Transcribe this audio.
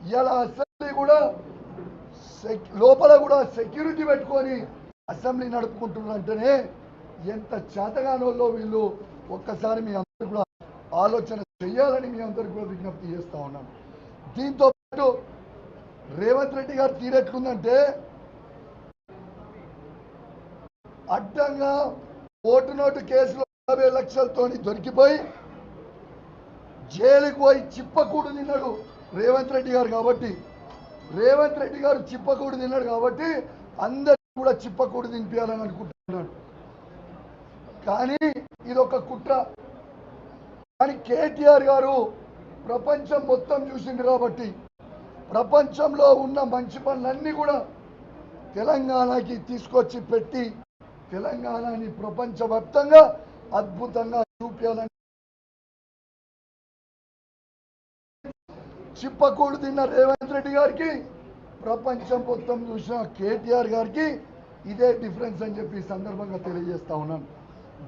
ఇలా అసెంబ్లీ కూడా లోపల కూడా సెక్యూరిటీ పెట్టుకొని అసెంబ్లీ నడుపుకుంటున్నారంటేనే ఎంత చేతగానోళ్ళో వీళ్ళు ఒక్కసారి మీ అందరూ కూడా ఆలోచన చేయాలని మీ అందరికీ కూడా విజ్ఞప్తి చేస్తా ఉన్నాను. దీంతో పాటు రేవంత్ రెడ్డి గారు తీరెట్లుందంటే అడ్డంగా ఓటు నోటు కేసులో 50 లక్షలతో దొరికిపోయి జైలుకు పోయి చిప్పకూడు తిన్నాడు రేవంత్ రెడ్డి గారు. కాబట్టి రేవంత్ రెడ్డి గారు చిప్పకూడు తిన్నాడు కాబట్టి అందరికీ కూడా చిప్పకూడు తినిపించాలని అనుకుంటున్నాడు. కానీ ఇదొక కుట్ర. కానీ కేటీఆర్ గారు ప్రపంచం మొత్తం చూసింది కాబట్టి ప్రపంచంలో ఉన్న మంచి పనులన్నీ కూడా తెలంగాణకి తీసుకొచ్చి పెట్టి తెలంగాణని ప్రపంచవ్యాప్తంగా అద్భుతంగా చూపించాలని చిప్పకూడు తిన్న రేవంత్ రెడ్డి గారికి ప్రపంచం మొత్తం చూసిన కేటీఆర్ గారికి ఇదే డిఫరెన్స్ అని చెప్పి సందర్భంగా తెలియజేస్తా ఉన్నాను.